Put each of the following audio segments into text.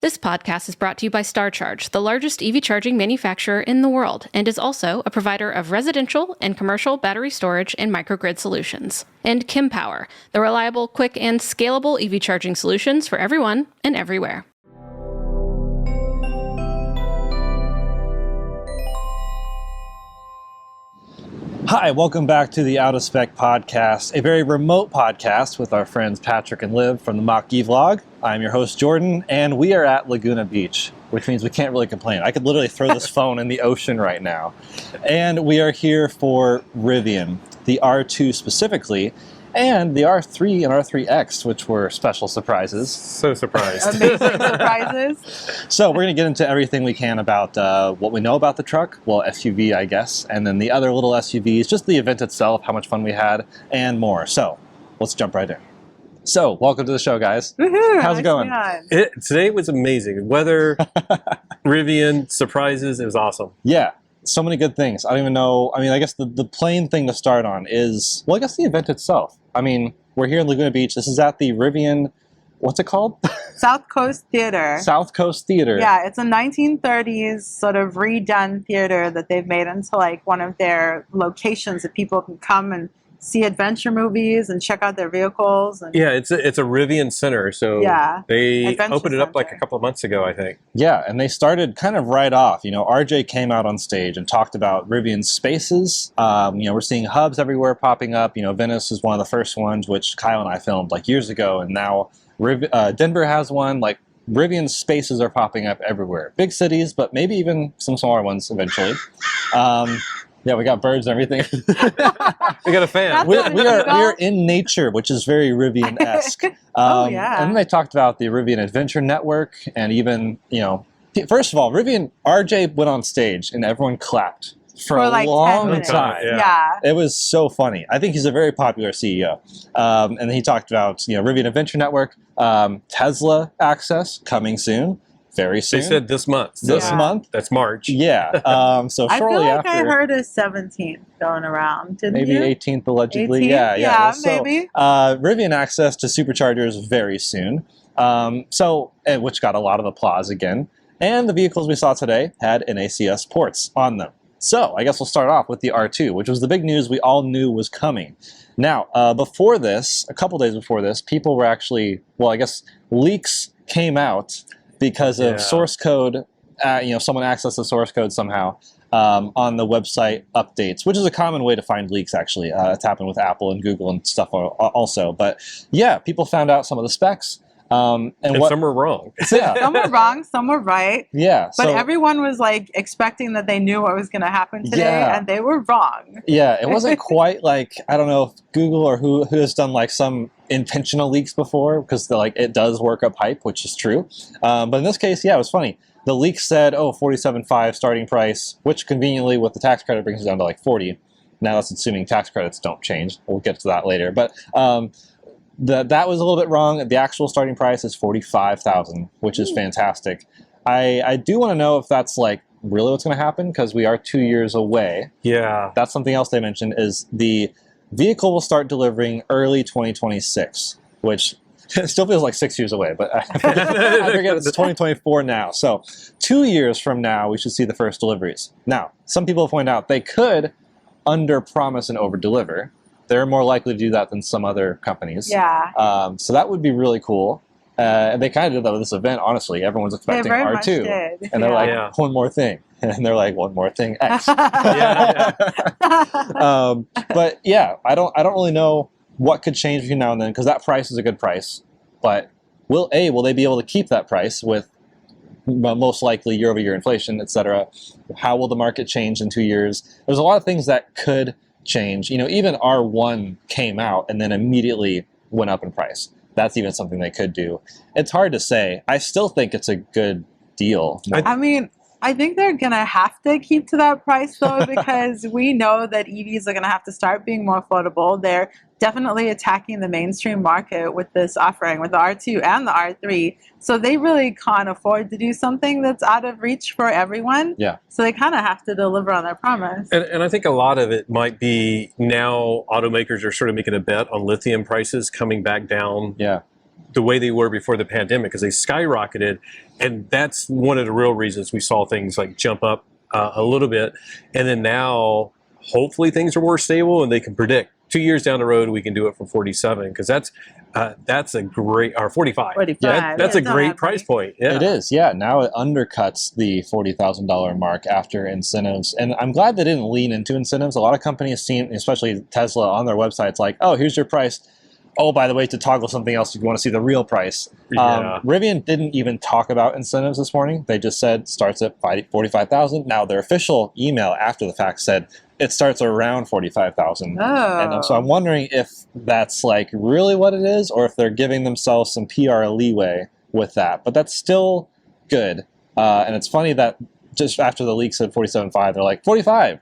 This podcast is brought to you by StarCharge, the largest EV charging manufacturer in the world, and is also a provider of residential and commercial battery storage and microgrid solutions. And Kempower, the reliable, quick, and scalable EV charging solutions for everyone and everywhere. Hi, welcome back to the Out of Spec Podcast, a very remote podcast with our friends Patrick and Liv from the Mach-E vlog. I'm your host, Jordan, and we are at Laguna Beach, which means we can't really complain. I could literally throw this phone in the ocean right now. And we are here for Rivian, the R2 specifically, and the R3 and R3X, which were special surprises. So surprised. Amazing surprises. So we're going to get into everything we can about what we know about the truck, well, SUV, I guess, and then the other little SUVs, just the event itself, how much fun we had, and more. So let's jump right in. So welcome to the show, guys. Woohoo, How's it going? Today was amazing. Weather, Rivian, surprises, it was awesome. Yeah. So many good things. I don't even know. I mean, I guess the plain thing to start on is, well, I guess the event itself. I mean, we're here in Laguna Beach. This is at the Rivian, what's it called? South Coast Theater. South Coast Theater. Yeah, it's a 1930s sort of redone theater that they've made into like one of their locations that people can come and see adventure movies and check out their vehicles. And Yeah, it's a Rivian center, so Yeah, they adventure opened it up like a center. couple of months ago, I think. Yeah, and they started kind of right off. You know, RJ came out on stage and talked about Rivian spaces. We're seeing hubs everywhere popping up. You know, Venice is one of the first ones, which Kyle and I filmed like years ago, and now Denver has one. Like, Rivian spaces are popping up everywhere. Big cities, but maybe even some smaller ones eventually. Yeah, we got birds and everything. We got a fan. we are in nature, which is very Rivian-esque. Oh, yeah. And then they talked about the Rivian Adventure Network, and even, you know, first of all, RJ went on stage and everyone clapped for a like 10 long minutes. time. Yeah. It was so funny. I think he's a very popular CEO. And he talked about, you know, Rivian Adventure Network, Tesla access coming soon. Very soon. They said this month. So This Yeah. month? That's March. Yeah. So I feel shortly like after. I heard a 17th going around. Didn't Maybe you? 18th allegedly. 18th? Yeah. Yeah, So, maybe. Rivian access to superchargers very soon. Which got a lot of applause again. And the vehicles we saw today had NACS ports on them. So I guess we'll start off with the R2, which was the big news we all knew was coming. Now, before this, a couple days before this, people were actually, well, I guess leaks came out because of source code. Someone accessed the source code somehow on the website updates, which is a common way to find leaks, actually. It's happened with Apple and Google and stuff also. But yeah, people found out some of the specs. And some were wrong. Yeah. Some were wrong, some were right. Yeah. But everyone was like expecting that they knew what was going to happen today, Yeah. and they were wrong. Yeah, it wasn't quite like, I don't know if Google or who has done like some intentional leaks before, because it does work up hype, which is true. But in this case, yeah, it was funny. The leak said, $47,500 starting price, which conveniently with the tax credit brings it down to like 40. Now that's assuming tax credits don't change. We'll get to that later. But that was a little bit wrong. The actual starting price is $45,000, which is fantastic. I do want to know if that's like really what's going to happen, because we are 2 years away. Yeah. That's something else they mentioned, is the vehicle will start delivering early 2026, which still feels like 6 years away, but I forget it's 2024 now. So 2 years from now, we should see the first deliveries. Now, some people point out they could under-promise and over-deliver. They're more likely to do that than some other companies. Yeah. So that would be really cool. And they kind of did that with this event, honestly. Everyone's expecting very much R2. did. And they're like, Yeah. one more thing. And they're like, one more thing, X. Yeah. But yeah, I don't really know what could change between now and then, because that price is a good price. But will they be able to keep that price with most likely year-over-year inflation, etc.? How will the market change in 2 years? There's a lot of things that could change. You know, even R1 came out and then immediately went up in price. That's even something they could do. It's hard to say. I still think it's a good deal. I mean, I think they're going to have to keep to that price, though, because we know that EVs are going to have to start being more affordable. They're definitely attacking the mainstream market with this offering, with the R2 and the R3. So they really can't afford to do something that's out of reach for everyone. Yeah. So they kind of have to deliver on their promise. And I think a lot of it might be now automakers are sort of making a bet on lithium prices coming back down. Yeah. the way they were before the pandemic, because they skyrocketed, and that's one of the real reasons we saw things like jump up a little bit, and then now hopefully things are more stable and they can predict 2 years down the road we can do it for 47, because that's a great, or 45. 45. That's a great price point. Yeah. It is, yeah. Now it undercuts the $40,000 mark after incentives. And I'm glad they didn't lean into incentives. A lot of companies seem, especially Tesla, on their websites like, oh, here's your price. Oh, by the way, to toggle something else, if you want to see the real price. Yeah. Rivian didn't even talk about incentives this morning. They just said starts at $45,000. Now, their official email after the fact said it starts around $45,000. Oh. And so I'm wondering if that's like really what it is, or if they're giving themselves some PR leeway with that. But that's still good. And it's funny that just after the leak said 47.5, they're like 45.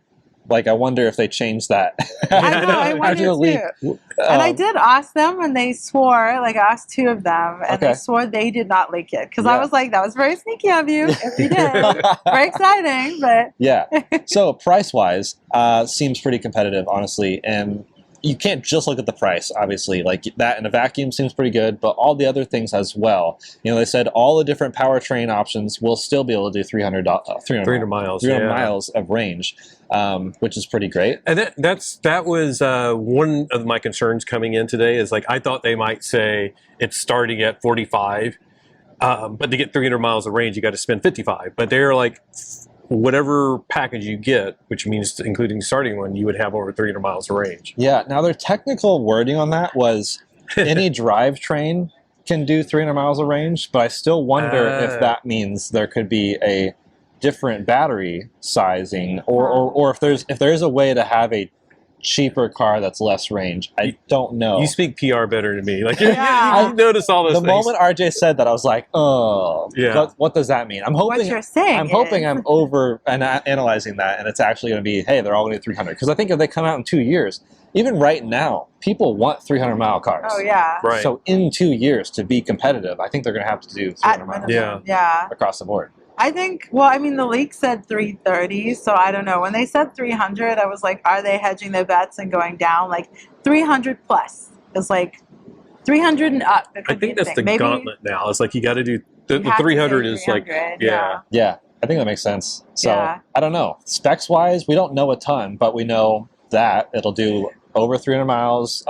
Like, I wonder if they changed that. I know, I After wonder the leak. too. And I did ask them, and they swore, like, I asked 2 of them, and Okay. they swore they did not leak it. Because Yeah. I was like, that was very sneaky of you, if you did. Very exciting, but Yeah. So price-wise, seems pretty competitive, honestly. And you can't just look at the price, obviously. Like, that in a vacuum seems pretty good, but all the other things as well. You know, they said all the different powertrain options will still be able to do 300 miles. 300 yeah. miles of range, which is pretty great. And that was one of my concerns coming in today, is like, I thought they might say it's starting at 45, but to get 300 miles of range, you got to spend 55. But they're like, whatever package you get, which means including starting one, you would have over 300 miles of range. Yeah. Now, their technical wording on that was any drivetrain can do 300 miles of range, but I still wonder if that means there could be a different battery sizing, or if there is a way to have a cheaper car that's less range. I don't know. You speak PR better than me. Like, Yeah. you notice all those The things. moment RJ said that, I was like, oh, Yeah. what does that mean? I'm hoping what you're saying I'm hoping is- I'm over analyzing that, and it's actually going to be, hey, they're all going to be 300. Because I think if they come out in 2 years, even right now, people want 300-mile cars. Oh, yeah. Right. So in 2 years, to be competitive, I think they're going to have to do 300 At miles minimum, yeah. across the board. I think, well, I mean, the leak said 330, so I don't know. When they said 300, I was like, are they hedging their bets and going down? Like, 300 plus is like 300 and up. It I could be think a that's the thing. Maybe gauntlet now. It's like you got to do the you have to 300 say is like 300, yeah. Yeah, I think that makes sense. So Yeah. I don't know. Specs-wise, we don't know a ton, but we know that it'll do over 300 miles.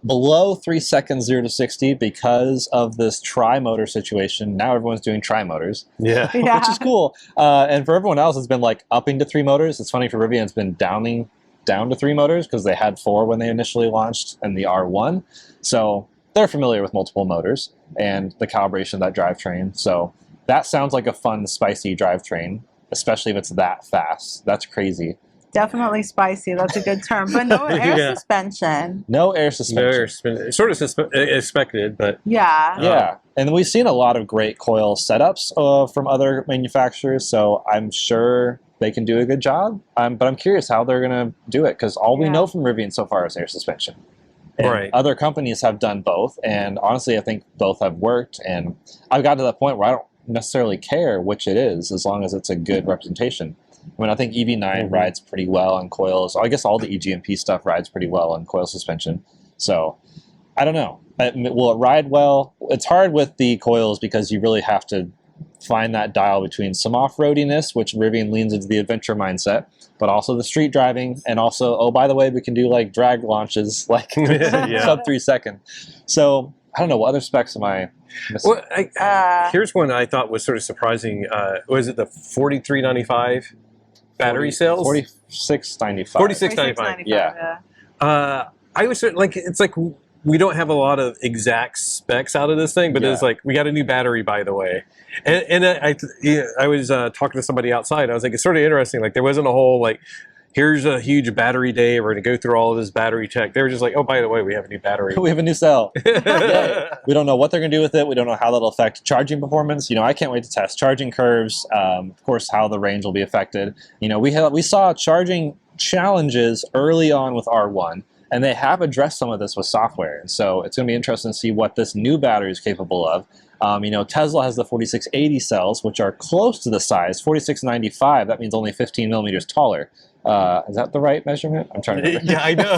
Below 3 seconds 0 to 60 because of this tri-motor situation. Now everyone's doing tri-motors, Yeah. Yeah. which is cool. And for everyone else, it's been like upping to 3 motors. It's funny for Rivian, it's been down to 3 motors because they had 4 when they initially launched in the R1. So they're familiar with multiple motors and the calibration of that drivetrain. So that sounds like a fun, spicy drivetrain, especially if it's that fast. That's crazy. Definitely spicy. That's a good term. But no air Yeah. suspension. No air suspension. There's been sort of expected, but Yeah. Yeah, and we've seen a lot of great coil setups from other manufacturers, so I'm sure they can do a good job. But I'm curious how they're going to do it, because all we Yeah. know from Rivian so far is air suspension. And Right. other companies have done both, and honestly, I think both have worked. And I've got to the point where I don't necessarily care which it is, as long as it's a good representation. I mean, I think EV9 rides pretty well on coils. I guess all the EGMP stuff rides pretty well on coil suspension. So, I don't know. Will it ride well? It's hard with the coils because you really have to find that dial between some off-roadiness, which Rivian leans into the adventure mindset, but also the street driving, and also, oh, by the way, we can do like drag launches, like Yeah. sub 3 second. So, I don't know. What other specs am I missing? well, here's one I thought was sort of surprising. Was it the 4395 battery cells? 4695. 4695. Yeah. I was like, it's like we don't have a lot of exact specs out of this thing, but it's Yeah. like we got a new battery, by the way. And I was talking to somebody outside. I was like, it's sort of interesting. Like, there wasn't a whole like, here's a huge battery day. We're going to go through all of this battery tech. They were just like, oh, by the way, we have a new battery. We have a new cell. Yay. We don't know what they're going to do with it. We don't know how that'll affect charging performance. You know, I can't wait to test charging curves. Of course, how the range will be affected. You know, we saw charging challenges early on with R1, and they have addressed some of this with software. And so it's going to be interesting to see what this new battery is capable of. You know, Tesla has the 4680 cells, which are close to the size. 4695, that means only 15 millimeters taller. Is that the right measurement? I'm trying to remember. Yeah, I know.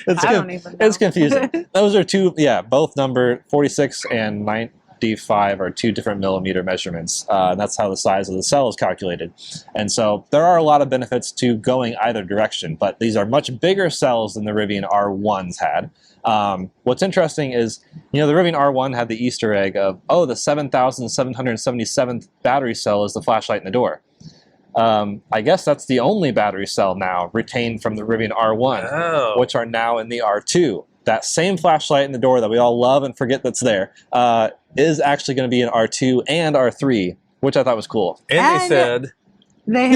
I don't even know. It's confusing. Those are two, both number 46 and 95 are 2 different millimeter measurements. That's how the size of the cell is calculated. And so there are a lot of benefits to going either direction, but these are much bigger cells than the Rivian R1s had. What's interesting is, the Rivian R1 had the Easter egg of, the 7,777th battery cell is the flashlight in the door. I guess that's the only battery cell now retained from the Rivian R1, which are now in the R2. That same flashlight in the door that we all love and forget that's there is actually going to be in R2 and R3, which I thought was cool. And they said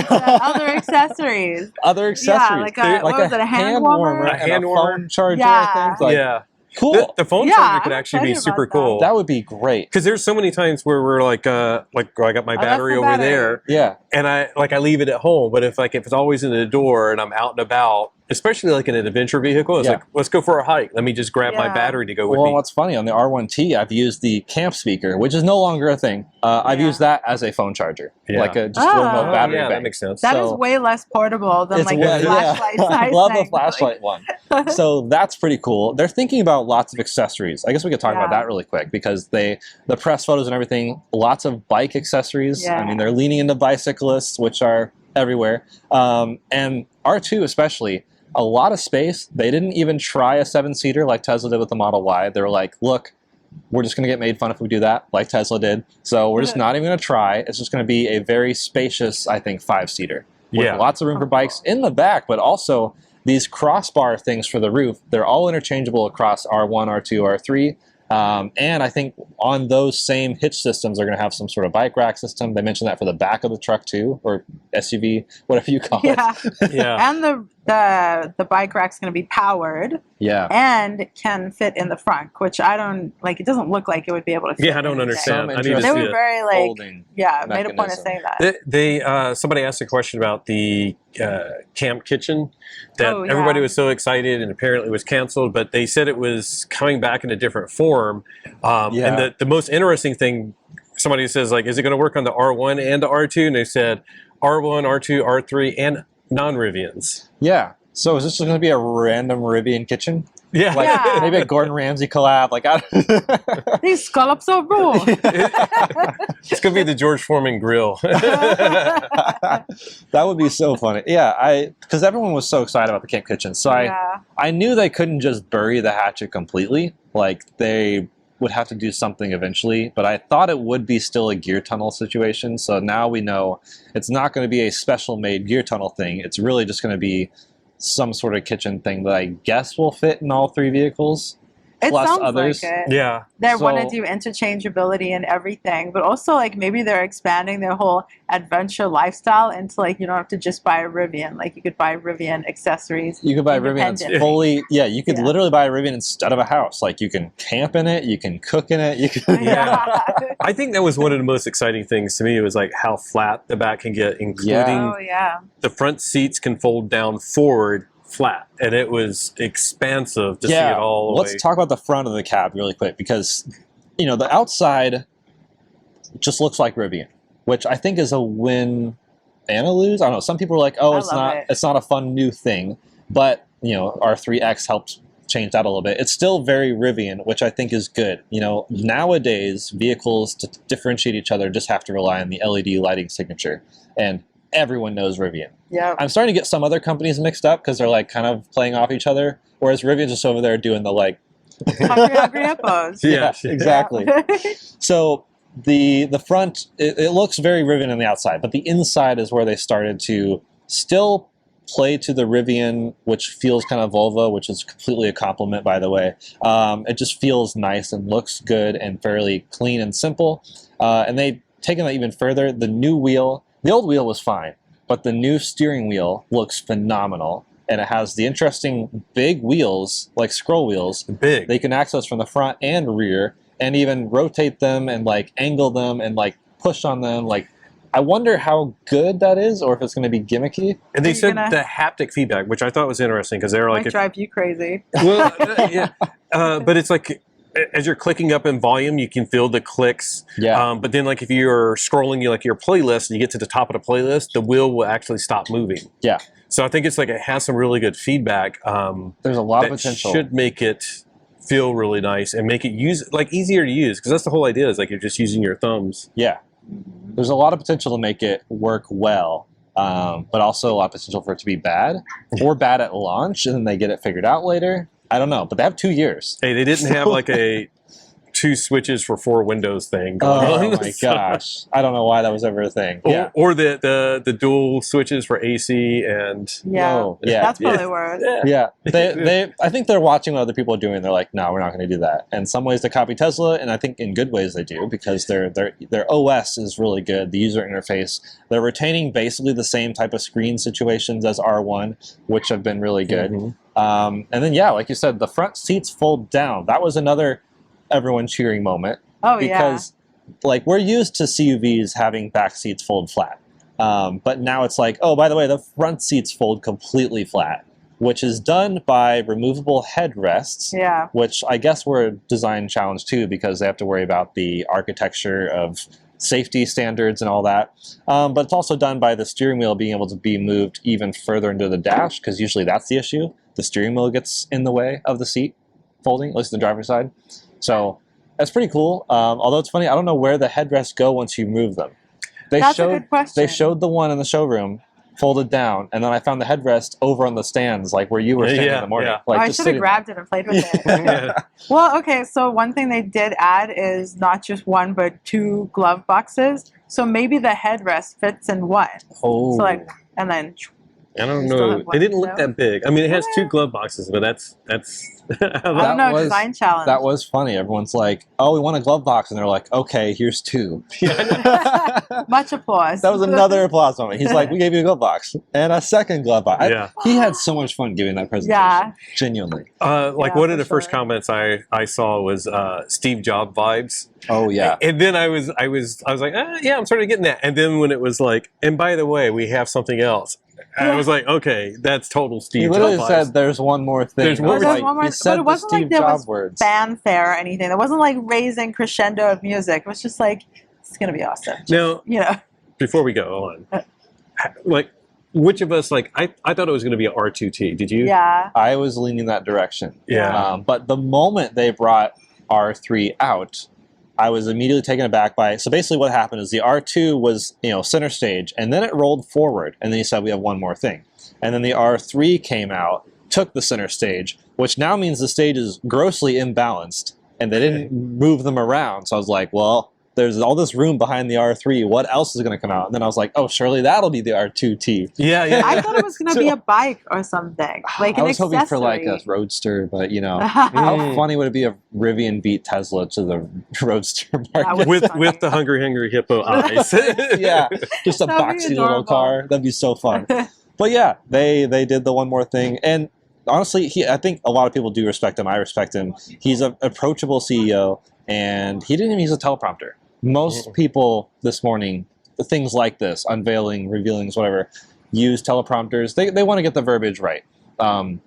other accessories. Other accessories. Yeah, like a hand warmer? A hand warmer, phone charger, Yeah. things like cool. The phone Yeah, charger could I'm actually be excited super about that. cool. That would be great. Because there's so many times where we're like I got my battery the over battery. there, Yeah. and I leave it at home. But if it's always in the door and I'm out and about, especially like in an adventure vehicle, it's like, let's go for a hike. Let me just grab my battery to go with Well, me. what's funny, on the R1T, I've used the camp speaker, which is no longer a thing. I've used that as a phone charger, like a just remote battery yeah, bank. that makes sense. That is way less portable than like the flashlight size I love the thing. flashlight one. So that's pretty cool. They're thinking about lots of accessories. I guess we could talk about that really quick, because the press photos and everything, lots of bike accessories. Yeah. I mean, they're leaning into bicyclists, which are everywhere. And R2 especially, a lot of space. They didn't even try a 7-seater like Tesla did with the Model Y. They were like, look, we're just going to get made fun if we do that, like Tesla did. So we're just not even going to try. It's just going to be a very spacious, I think, 5-seater. With lots of room for bikes in the back, but also these crossbar things for the roof. They're all interchangeable across R1, R2, R3. And I think on those same hitch systems, they're going to have some sort of bike rack system. They mentioned that for the back of the truck too, or SUV, whatever you call it. Yeah. And the bike rack's going to be powered. Yeah. And can fit in the front, which I don't like. It doesn't look like it would be able to fit. Yeah, I don't understand. I need to They see were it. very like, Folding made a point of saying that. They somebody asked a question about the camp kitchen that everybody was so excited and apparently was canceled, but they said it was coming back in a different form. And the most interesting thing, somebody says, like, is it going to work on the R1 and the R2? And they said R1, R2, R3, and non-Rivians. Yeah. So is this going to be a random Rivian kitchen? Yeah. Like maybe a Gordon Ramsay collab? Like, These scallops are raw. It's going to be the George Foreman grill. That would be so funny. Yeah, because everyone was so excited about the camp kitchen. So I knew they couldn't just bury the hatchet completely. Like, they would have to do something eventually, but I thought it would be still a gear tunnel situation. So now we know it's not going to be a special made gear tunnel thing. It's really just going to be some sort of kitchen thing that I guess will fit in all 3 vehicles. It plus sounds others. like it. Yeah. They want to do interchangeability and everything, but also like maybe they're expanding their whole adventure lifestyle into like you don't have to just buy a Rivian. Like you could buy Rivian accessories. You could buy a Rivian that's fully, you could literally buy a Rivian instead of a house. Like you can camp in it, you can cook in it, you can. I think that was one of the most exciting things to me. It was like how flat the back can get, including the front seats can fold down forward flat, and it was expansive to see it all the way. Let's talk about the front of the cab really quick, because the outside just looks like Rivian, which I think is a win and a lose. I don't know. Some people are like, "Oh, it's not a fun new thing," but R3X helped change that a little bit. It's still very Rivian, which I think is good. Nowadays vehicles to differentiate each other just have to rely on the LED lighting signature, and everyone knows Rivian. Yeah. I'm starting to get some other companies mixed up because they're like kind of playing off each other, whereas Rivian's just over there doing the like hungry hippos. Yeah, exactly. So the front, it looks very Rivian on the outside, but the inside is where they started to still play to the Rivian, which feels kind of Volvo, which is completely a compliment, by the way. It just feels nice and looks good and fairly clean and simple. And they've taken that even further. The new wheel, the old wheel was fine, but the new steering wheel looks phenomenal. And it has the interesting big wheels, like scroll wheels. Big. They can access from the front and rear, and even rotate them and like angle them and like push on them. Like, I wonder how good that is, or if it's going to be gimmicky. And they said the haptic feedback, which I thought was interesting, because they were like, might drive you crazy. Well, but it's like as you're clicking up in volume, you can feel the clicks. Yeah. But then, like if you're scrolling, your playlist, and you get to the top of the playlist, the wheel will actually stop moving. Yeah. So I think it's like it has some really good feedback. There's a lot of that potential. should make it feel really nice and make it easier to use, because that's the whole idea, is like you're just using your thumbs. Yeah. There's a lot of potential to make it work well, but also a lot of potential for it to be bad or bad at launch, and then they get it figured out later. I don't know, but they have 2 years. Hey, they didn't have like a 2 switches for 4 windows thing going on. Oh my gosh. I don't know why that was ever a thing. Yeah. Or the dual switches for AC and No. Yeah. That's probably worse. Yeah, I think they're watching what other people are doing. They're like, no, we're not going to do that. And in some ways they copy Tesla, and I think in good ways they do, because their OS is really good. The user interface, they're retaining basically the same type of screen situations as R1, which have been really good. And then like you said, the front seats fold down. That was another everyone cheering moment. Oh, because like we're used to CUVs having back seats fold flat. But now it's like, oh, by the way, the front seats fold completely flat, which is done by removable headrests, which I guess were a design challenge too, because they have to worry about the architecture of safety standards and all that. But it's also done by the steering wheel being able to be moved even further into the dash, because usually that's the issue. The steering wheel gets in the way of the seat folding, at least the driver's side. So that's pretty cool. Although it's funny, I don't know where the headrests go once you move them. That's a good question. They showed the one in the showroom folded down, and then I found the headrest over on the stands, like where you were standing in the morning. Like, I should have grabbed it and played with it. Well, okay, so one thing they did add is not just 1, but 2 glove boxes. So maybe the headrest fits in one. Oh. So like, and then... I don't know. They didn't look that big. I mean, it has 2 glove boxes, but that's. I don't know, design challenge. That was funny. Everyone's like, "Oh, we want a glove box," and they're like, "Okay, here's 2." Much applause. That was another applause moment. He's like, "We gave you a glove box and a second glove box." He had so much fun giving that presentation. Genuinely. One of the first comments I saw was Steve Jobs vibes. Oh yeah. And then I was like, yeah, I'm sort of getting that. And then when it was like, and by the way, we have something else. I was like, okay, that's total Steve Jobs. He literally said, "There's one more thing." There's one more. He said but it wasn't the Steve like there Jobs was words. fanfare or anything. It wasn't like raising crescendo of music. It was just like, it's gonna be awesome. Now, before we go on, like, which of us, like, I thought it was going to be an R2T. Did you? Yeah. I was leaning that direction. Yeah. But the moment they brought R3 out, I was immediately taken aback by it. So basically what happened is the R2 was, center stage, and then it rolled forward, and then he said, we have one more thing. And then the R3 came out, took the center stage, which now means the stage is grossly imbalanced, and they didn't move them around. So I was like, well, there's all this room behind the R3. What else is going to come out? And then I was like, oh, surely that'll be the R2T. Yeah. I thought it was going to be a bike or something. Like I was hoping for like a roadster, but how funny would it be if Rivian beat Tesla to the roadster market? with the hungry hippo eyes. Yeah, just a boxy little car. That'd be so fun. But yeah, they did the one more thing. And honestly, I think a lot of people do respect him. I respect him. He's an approachable CEO, and he didn't even use a teleprompter. Most people this morning, things like this, unveiling, revealings, whatever, use teleprompters. They want to get the verbiage right. And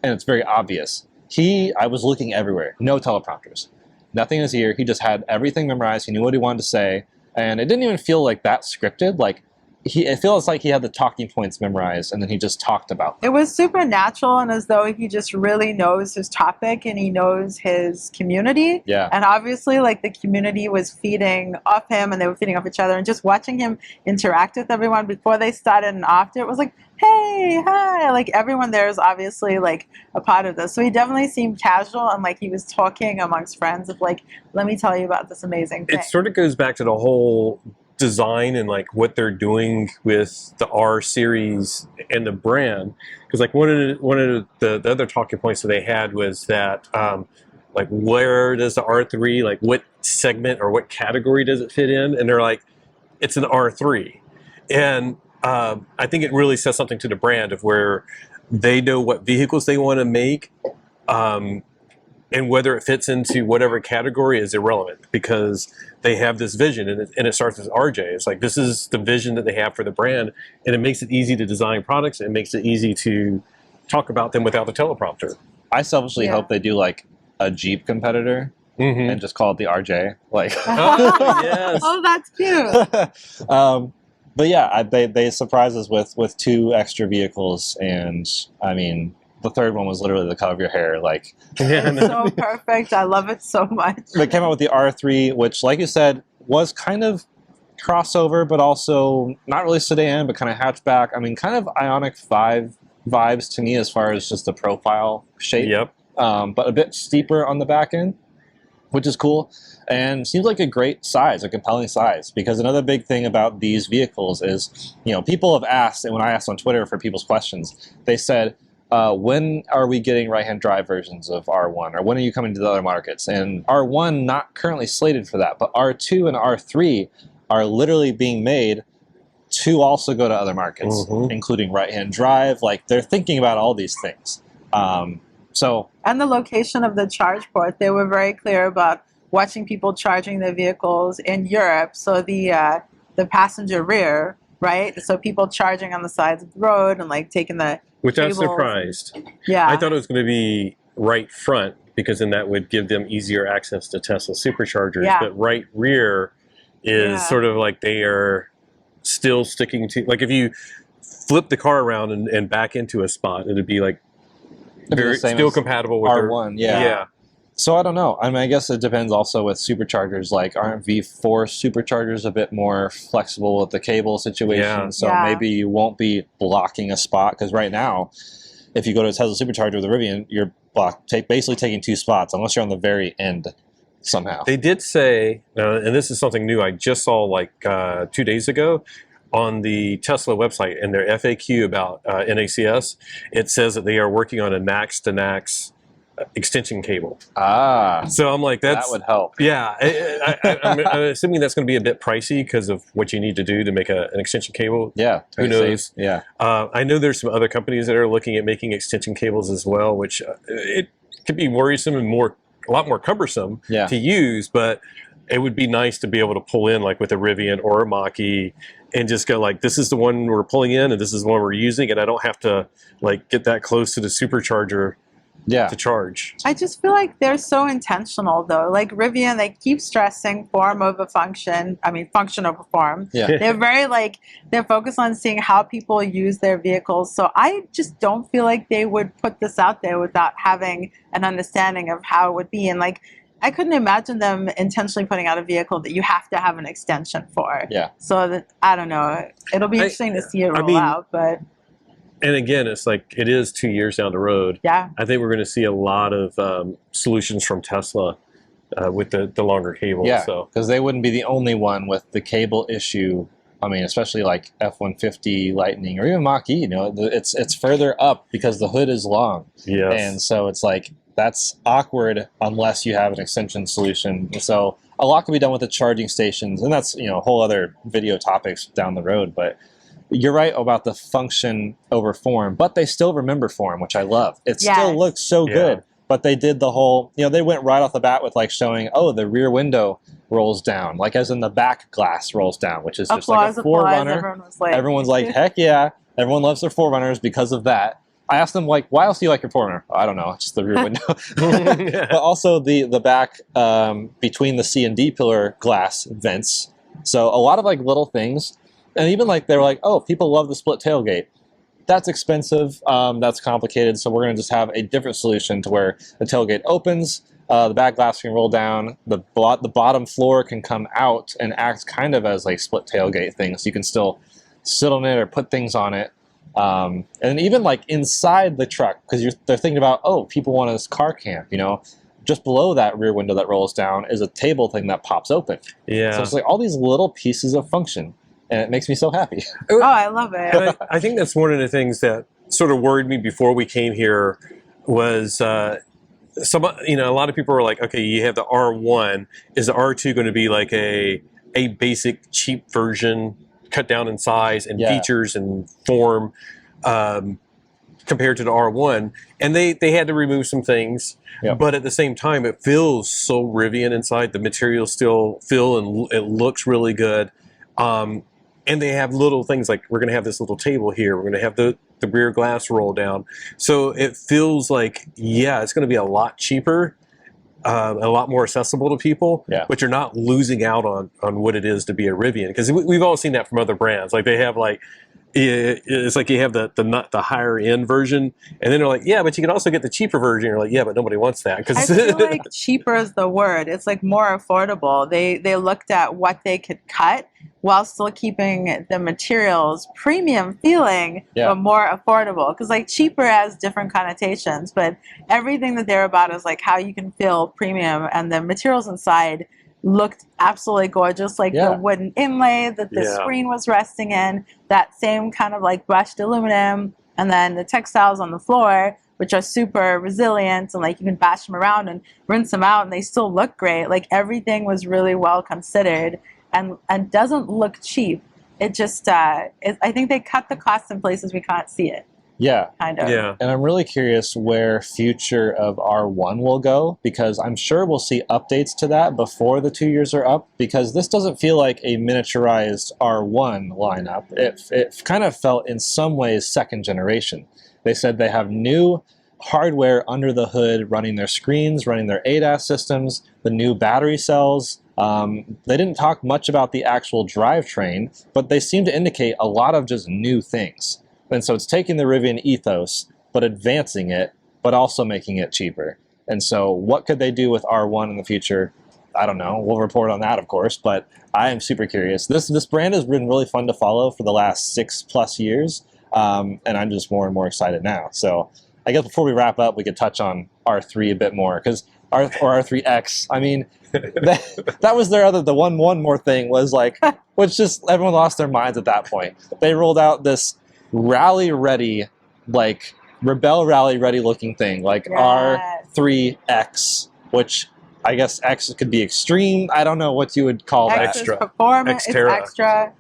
it's very obvious. I was looking everywhere. No teleprompters. Nothing in his ear. He just had everything memorized. He knew what he wanted to say. And it didn't even feel like that scripted. Like, it feels like he had the talking points memorized, and then he just talked about them. It was super natural, and as though he just really knows his topic and he knows his community. Yeah. And obviously, like, the community was feeding off him, and they were feeding off each other, and just watching him interact with everyone before they started and after, it was like, hey, hi. Like, everyone there is obviously, like, a part of this. So he definitely seemed casual, and, like, he was talking amongst friends of, like, let me tell you about this amazing thing. It sort of goes back to the whole design and like what they're doing with the R series and the brand, because like one of the other talking points that they had was that like, where does the R3, like, what segment or what category does it fit in? And they're like, it's an R3. And I think it really says something to the brand of where they know what vehicles they want to make, and whether it fits into whatever category is irrelevant, because they have this vision, and it starts with RJ. It's like, this is the vision that they have for the brand, and it makes it easy to design products, and it makes it easy to talk about them without the teleprompter. I selfishly hope they do like a Jeep competitor, and just call it the RJ. Like, Oh, yes. Oh, that's cute. But yeah, they surprised us with 2 extra vehicles, and I mean, the third one was literally the cut of your hair. Like, Yeah, It's so perfect. I love it so much. they came out with the R3, which, like you said, was kind of crossover, but also not really sedan, but kind of hatchback. I mean, kind of Ioniq 5 vibes to me as far as just the profile shape. Yep. But a bit steeper on the back end, which is cool, and seems like a great size, a compelling size. Because another big thing about these vehicles is, people have asked, and when I asked on Twitter for people's questions, they said, when are we getting right-hand drive versions of R1, or when are you coming to the other markets? And R1 not currently slated for that, but R2 and R3 are literally being made to also go to other markets, including right-hand drive. Like, they're thinking about all these things. And the location of the charge port, they were very clear about watching people charging their vehicles in Europe. So the passenger rear, right? So people charging on the sides of the road and like taking the Which I was cables. surprised. Yeah. I thought it was going to be right front, because then that would give them easier access to Tesla superchargers. Yeah. But right rear is sort of like they are still sticking to, like if you flip the car around and back into a spot, it'd be like very still compatible with R1. yeah. So I don't know. I mean, I guess it depends also with superchargers. Like, aren't V4 superchargers a bit more flexible with the cable situation? Yeah. So Yeah. maybe you won't be blocking a spot, because right now, if you go to a Tesla supercharger with a Rivian, you're basically taking 2 spots, unless you're on the very end somehow. They did say, and this is something new I just saw like 2 days ago on the Tesla website, in their FAQ about NACS, it says that they are working on a NACS to NACS extension cable. So I'm like, that would help. Yeah, I'm assuming that's going to be a bit pricey because of what you need to do to make an extension cable. Yeah. Who knows? Yeah. I know there's some other companies that are looking at making extension cables as well, which it could be worrisome and a lot more cumbersome to use, but it would be nice to be able to pull in like with a Rivian or a Mach-E and just go like, this is the one we're pulling in and this is the one we're using, and I don't have to like get that close to the supercharger to charge. I just feel like they're so intentional though. Like Rivian, they keep stressing form over function. I mean, function over form. Yeah. They're very they're focused on seeing how people use their vehicles. So I just don't feel like they would put this out there without having an understanding of how it would be. And like, I couldn't imagine them intentionally putting out a vehicle that you have to have an extension for. Yeah. So that, I don't know. It'll be interesting to see it roll out, but. And again, it's like, it is 2 years down the road. Yeah. I think we're going to see a lot of solutions from Tesla with the longer cable. Yeah, So because they wouldn't be the only one with the cable issue. I mean, especially like F-150 Lightning or even Mach-E, it's further up because the hood is long. yes. And so it's like, that's awkward unless you have an extension solution. And so a lot can be done with the charging stations, and that's, whole other video topics down the road. But you're right about the function over form, but they still remember form, which I love. It still looks so good, but they did the whole, they went right off the bat with like showing, the rear window rolls down, like as in the back glass rolls down, which is just like a Forerunner. Everyone's like, heck yeah. Everyone loves their Forerunners because of that. I asked them, like, why else do you like your Forerunner? I don't know, it's just the rear window. But also the back between the C and D pillar glass vents. So a lot of like little things. And even like they were like, people love the split tailgate. That's expensive. That's complicated. So we're going to just have a different solution to where the tailgate opens, the back glass can roll down, the bottom floor can come out and act kind of as like split tailgate thing. So you can still sit on it or put things on it. And even like inside the truck, because they're thinking about, people want this car camp, just below that rear window that rolls down is a table thing that pops open. Yeah. So it's like all these little pieces of function. And it makes me so happy. Oh, I love it. But I think that's one of the things that sort of worried me before we came here was a lot of people were like, okay, you have the R1. Is the R2 going to be like a basic cheap version, cut down in size and features and form compared to the R1? And they had to remove some things. Yep. But at the same time, it feels so Rivian inside. The materials still feel and it looks really good. And they have little things like, we're going to have this little table here. We're going to have the rear glass roll down. So it feels like, it's going to be a lot cheaper. a lot more accessible to people, but you're not losing out on what it is to be a Rivian, because we've all seen that from other brands. Like they have like, it's like you have the higher end version, and then they're like, yeah, but you can also get the cheaper version. You're like, yeah, but nobody wants that. I feel like cheaper is the word. It's like more affordable. They looked at what they could cut while still keeping the materials premium feeling, but more affordable. Because like cheaper has different connotations, but everything that they're about is like how you can feel premium, and the materials inside looked absolutely gorgeous, like the wooden inlay that the screen was resting in, that same kind of like brushed aluminum, and then the textiles on the floor, which are super resilient, and like you can bash them around and rinse them out and they still look great. Like everything was really well considered and doesn't look cheap. It just, I think they cut the cost in places we can't see it. Yeah. Kind of. Yeah. And I'm really curious where future of R1 will go, because I'm sure we'll see updates to that before the 2 years are up, because this doesn't feel like a miniaturized R1 lineup. It kind of felt in some ways second generation. They said they have new hardware under the hood running their screens, running their ADAS systems, the new battery cells. They didn't talk much about the actual drivetrain, but they seem to indicate a lot of just new things. And so it's taking the Rivian ethos, but advancing it, but also making it cheaper. And so what could they do with R1 in the future? I don't know. We'll report on that, of course, but I am super curious. This brand has been really fun to follow for the last 6+ years, and I'm just more and more excited now. So I guess before we wrap up, we could touch on R3 a bit more, because or R3X, I mean, that was the one more thing was like, which just everyone lost their minds at that point. They rolled out this rally ready, like Rebel rally ready looking thing, like R3X, which I guess X could be extreme. I don't know what you would call that. Extra. Performance. It's extra.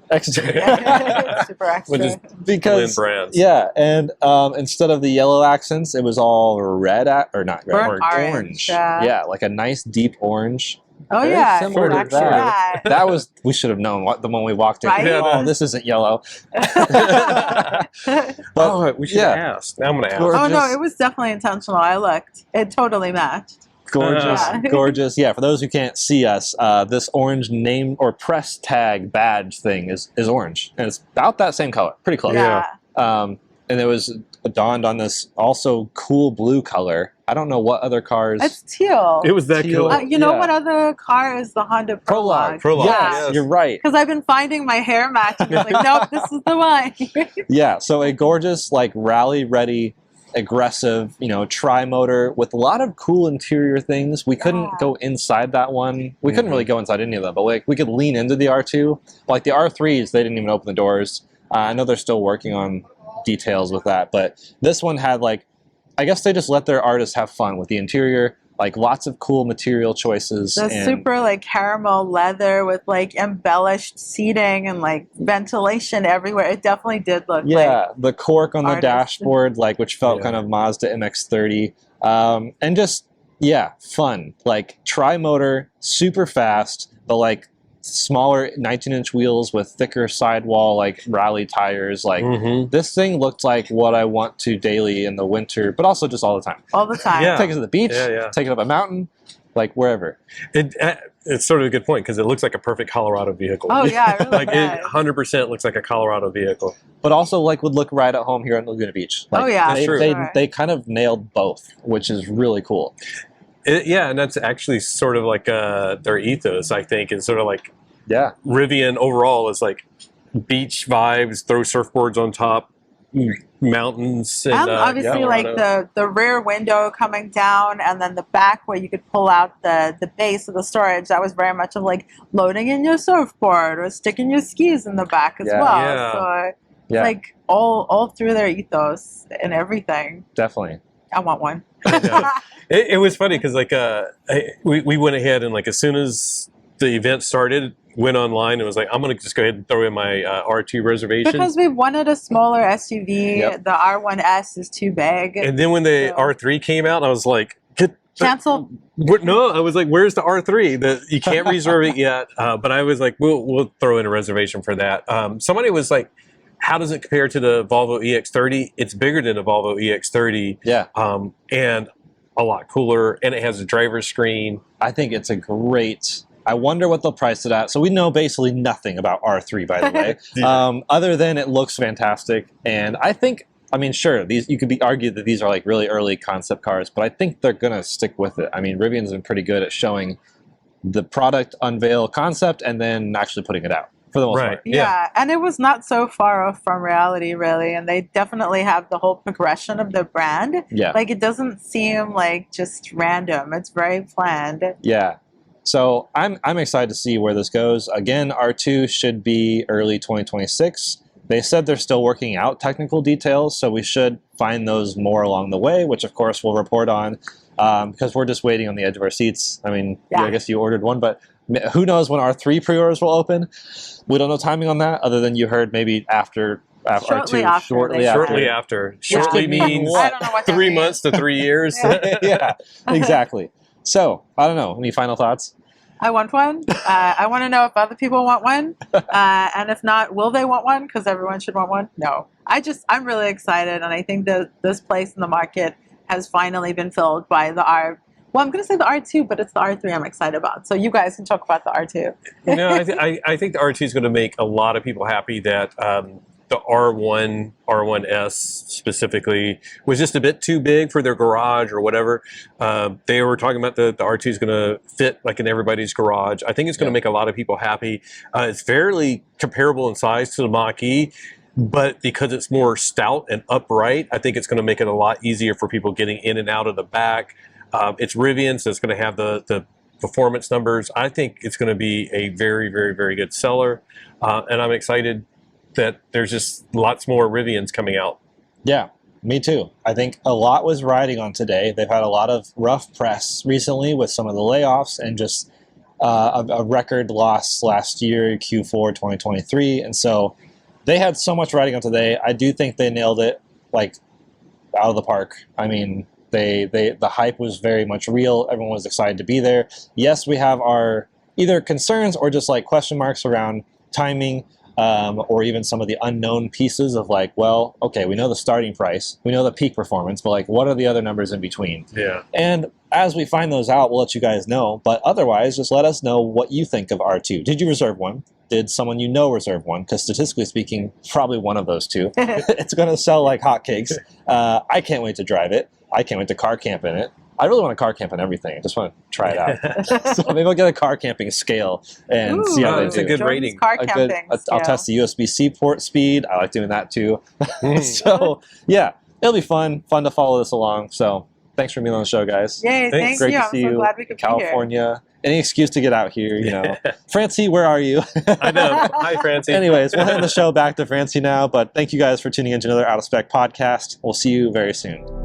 Super extra. Which is because brands. Yeah, and instead of the yellow accents, it was all red or not red, Burnt orange. Yeah, like a nice deep orange. Oh Very yeah, similar to actually that. That was, we should have known the one we walked in. Right? Oh, this isn't yellow. But we should have asked. Now I'm going to ask. Oh no, it was definitely intentional. I looked. It totally matched. Gorgeous, gorgeous. Yeah, for those who can't see us, this orange name or press tag badge thing is orange, and it's about that same color, pretty close. Yeah. And it was dawned on this also cool blue color. I don't know what other cars. It's teal. It was that Teal. cool. You know what other car is the Honda Prologue? Prologue. Yes, you're right. Because I've been finding my hair matching. It's like, nope, this is the one. Yeah, so a gorgeous, like rally ready, aggressive, tri-motor with a lot of cool interior things. We couldn't go inside that one. We couldn't really go inside any of them, but we could lean into the R2. Like the R3s, they didn't even open the doors. I know they're still working on details with that, but this one had I guess they just let their artists have fun with the interior, like lots of cool material choices. The super caramel leather with embellished seating and ventilation everywhere. It definitely did look the cork on the dashboard, which felt kind of Mazda MX-30, and just fun, tri-motor, super fast, but smaller 19-inch wheels with thicker sidewall rally tires. This thing looked like what I want to daily in the winter, but also just all the time. All the time. Take it to the beach, take it up a mountain, wherever. It's sort of a good point, because it looks like a perfect Colorado vehicle. Oh yeah, it really it 100% looks like a Colorado vehicle. But also would look right at home here at Laguna Beach. They kind of nailed both, which is really cool. And that's actually sort of their ethos, I think, is sort of Rivian overall is beach vibes, throw surfboards on top, mountains. And obviously the rear window coming down, and then the back where you could pull out the base of the storage. That was very much of loading in your surfboard or sticking your skis in the back as well. So all through their ethos and everything. Definitely. I want one. It was funny because we went ahead and as soon as the event started, went online and was I'm going to just go ahead and throw in my R2 reservation. Because we wanted a smaller SUV. The R1S is too big. And then when the R3 came out, I was cancel. No, I was where's the R3? You can't reserve it yet. But I was we'll throw in a reservation for that. Somebody was how does it compare to the Volvo EX30? It's bigger than the Volvo EX30. Yeah. And a lot cooler, and it has a driver's screen. I think it's a great. I wonder what they'll price it at. So we know basically nothing about R3, by the way, other than it looks fantastic. And I think, I mean, sure, these you could be argued that these are like really early concept cars, but I think they're gonna stick with it. I mean, Rivian's been pretty good at showing the product unveil concept and then actually putting it out for the most part. Yeah, and it was not so far off from reality, really. And they definitely have the whole progression of the brand. Yeah. Like, it doesn't seem like just random. It's very planned. Yeah. So I'm excited to see where this goes. Again, R2 should be early 2026. They said they're still working out technical details, so we should find those more along the way, which of course we'll report on because we're just waiting on the edge of our seats. I mean, I guess you ordered one, but who knows when R3 pre-orders will open? We don't know timing on that, other than you heard maybe after Shortly R2. after, Shortly after. Shortly means I don't know what that 3 means. months to 3 years. Yeah, exactly. So, I don't know. Any final thoughts? I want one. I want to know if other people want one. And if not, will they want one? Because everyone should want one. No. I'm really excited. And I think that this place in the market has finally been filled by the I'm going to say the R2, but it's the R3 I'm excited about. So you guys can talk about the R2. You know, I think the R2 is going to make a lot of people happy that the R1, R1S specifically, was just a bit too big for their garage or whatever. They were talking about the R2 is going to fit like in everybody's garage. I think it's going to make a lot of people happy. It's fairly comparable in size to the Mach-E, but because it's more stout and upright, I think it's going to make it a lot easier for people getting in and out of the back. It's Rivian, so it's going to have the performance numbers. I think it's going to be a very, very, very good seller, and I'm excited that there's just lots more Rivians coming out. Yeah, me too. I think a lot was riding on today. They've had a lot of rough press recently with some of the layoffs and just a record loss last year, Q4 2023. And so they had so much riding on today. I do think they nailed it like out of the park. I mean, the hype was very much real. Everyone was excited to be there. Yes, we have our either concerns or just like question marks around timing. Or even some of the unknown pieces of like, well, okay, we know the starting price, we know the peak performance, but like, what are the other numbers in between? Yeah. And as we find those out, we'll let you guys know. But otherwise, just let us know what you think of R2. Did you reserve one? Did someone you know reserve one? Because statistically speaking, probably one of those two. It's going to sell like hotcakes. I can't wait to drive it. I can't wait to car camp in it. I really want to car camp and everything. I just want to try it out. So maybe I'll get a car camping scale and see how they that's do. a good Jordan's rating. Car camping I'll test the USB-C port speed. I like doing that too. So yeah, it'll be fun to follow this along. So thanks for being on the show, guys. Yay, thank Great you. to I'm see so you glad we could in California. be Any excuse to get out here, you know. Francie, where are you? I know. Hi, Francie. Anyways, we'll hand the show back to Francie now. But thank you guys for tuning in to another Out of Spec podcast. We'll see you very soon.